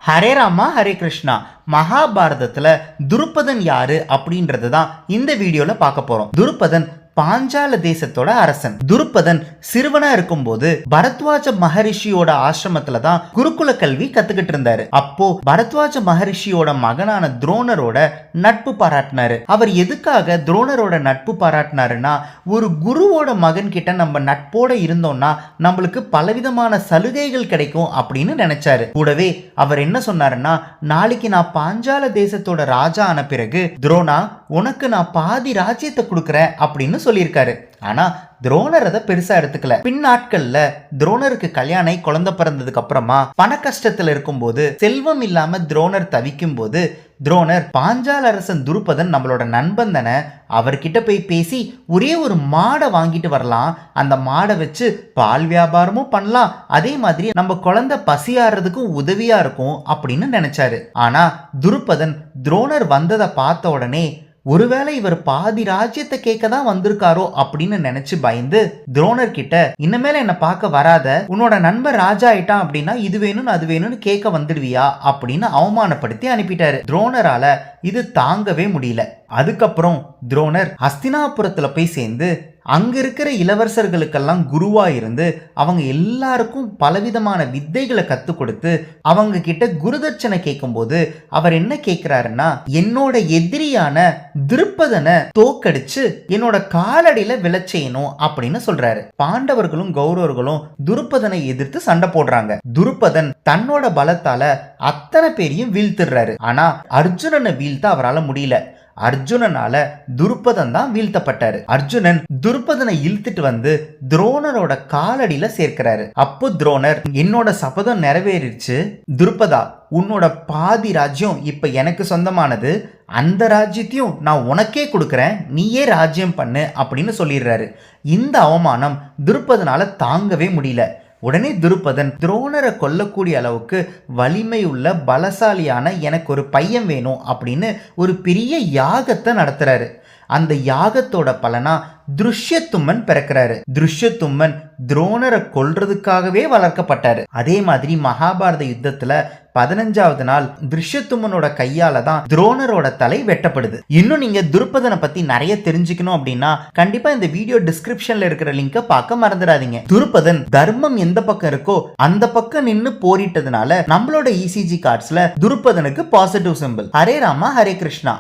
ஹரே ராமா ஹரே கிருஷ்ணா. மகாபாரதத்துல துருபதன் யாரு அப்படின்றது தான் இந்த வீடியோல பார்க்க போறோம். துருபதன் பாஞ்சால தேசத்தோட அரசன். துருபதன் சிறுவனா இருக்கும்போது பரத்வாஜ மகரிஷியோட ஆசிரமத்துல தான் குருகுல கல்வி கத்துக்கிட்டு இருந்தாரு. அப்போ பரத்வாஜ மகரிஷியோட மகனான துரோணரோட நட்பு பாராட்டினாரு. அவர் எதுக்காக துரோணரோட நட்பு பாராட்டினாருன்னா, ஒரு குருவோட மகன் கிட்ட நம்ம நட்போட இருந்தோம்னா நம்மளுக்கு பலவிதமான சலுகைகள் கிடைக்கும் அப்படின்னு நினைச்சாரு. கூடவே அவர் என்ன சொன்னாருன்னா, நாளைக்கு நான் பாஞ்சால தேசத்தோட ராஜா ஆன பிறகு துரோணா உனக்கு நான் பாதி ராஜ்யத்தை கொடுக்குறேன் அப்படின்னு சொல்லியிருக்காரு. ஆனா துரோணர் அதை பெருசா எடுத்துக்கல. பின் நாட்கள்ல துரோணருக்கு கல்யாணம் குழந்தை பிறந்ததுக்கு அப்புறமா பண கஷ்டத்துல இருக்கும்போது, செல்வம் இல்லாம துரோணர் தவிக்கும் போது, துரோணர் பாஞ்சால அரசன் துருபதன் நம்மளோட நண்பன் தானே, அவர்கிட்ட போய் பேசி ஒரே ஒரு மாடை வாங்கிட்டு வரலாம், அந்த மாடை வச்சு பால் வியாபாரமும் பண்ணலாம், அதே மாதிரி நம்ம குழந்தை பசியாடுறதுக்கும் உதவியா இருக்கும் அப்படின்னு நினைச்சாரு. ஆனா துருபதன் துரோணர் வந்ததை பார்த்த உடனே ஒருவேளை இவர் பாதி ராஜ்யத்தை கேட்க தான் வந்திருக்காரோ அப்படின்னு நினைச்சு பயந்து துரோணர் கிட்ட, இனிமேல என்ன பார்க்க வராத, உன்னோட நண்பர் ராஜா ஆயிட்டான் அப்படின்னா இது வேணும்னு அது வேணும்னு கேட்க வந்துடுவியா அப்படின்னு அவமானப்படுத்தி அனுப்பிட்டாரு. துரோணரால இது தாங்கவே முடியல. அதுக்கப்புறம் துரோணர் ஹஸ்தினாபுரத்துல போய் சேர்ந்து அங்க இருக்கிற இளவரசர்களுக்கெல்லாம் குருவா இருந்து அவங்க எல்லாருக்கும் பலவிதமான வித்தைகளை கத்து கொடுத்து அவங்க கிட்ட குருதட்சணை கேட்கும் போது அவர் என்ன கேட்கிறாருன்னா, என்னோட எதிரியான துருபதனை தோக்கடிச்சு என்னோட காலடியில விளைச்செய்யணும் அப்படின்னு சொல்றாரு. பாண்டவர்களும் கௌரவர்களும் துருபதனை எதிர்த்து சண்டை போடுறாங்க. துருபதன் தன்னோட பலத்தால அத்தனை பேரையும் வீழ்த்திடுறாரு. ஆனா அர்ஜுனனை வீழ்த்த அவரால் முடியல. அர்ஜுனனால துருபதன் தான் வீழ்த்தப்பட்டாரு. அர்ஜுனன் துருபதனை இழுத்துட்டு வந்து துரோணரோட காலடியில சேர்க்கிறாரு. அப்போ துரோணர், என்னோட சபதம் நிறைவேறிடுச்சு துருபதா, உன்னோட பாதி ராஜ்யம் இப்ப எனக்கு சொந்தமானது, அந்த ராஜ்யத்தையும் நான் உனக்கே கொடுக்குறேன், நீயே ராஜ்யம் பண்ணு அப்படின்னு சொல்லிடுறாரு. இந்த அவமானம் துருபதனால தாங்கவே முடியல. உடனே துருபதன் துரோணரை கொல்லக்கூடிய அளவுக்கு வலிமை உள்ள பலசாலியான எனக்கு ஒரு பையன் வேணும் அப்படின்னு ஒரு பெரிய யாகத்தை நடத்துறாரு. அந்த யாகத்தோட பலனா துருஷ்யத்தும்மன் பிறக்கிறாரு. துருஷ்யத்தும்மன் துரோணரை கொல்றதுக்காகவே வளர்க்கப்பட்டாரு. அதே மாதிரி மகாபாரத யுத்தத்துல 15வது நாள் துருஷ்யத்தும்மனோட கையால தான் துரோணரோட தலை வெட்டப்படுது. இன்னும் நீங்க துருபதனை பத்தி நிறைய தெரிஞ்சுக்கணும் அப்படின்னா கண்டிப்பா இந்த வீடியோ டிஸ்கிரிப்ஷன்ல இருக்கிற லிங்கை பார்க்க மறந்துடாதீங்க. துருபதன் தர்மம் எந்த பக்கம் இருக்கோ அந்த பக்கம் நின்னு போரிட்டதுனால நம்மளோட இசிஜி கார்ட்ஸ்ல துருபதனுக்கு பாசிட்டிவ் சிம்பிள். ஹரே ராமா ஹரே கிருஷ்ணா.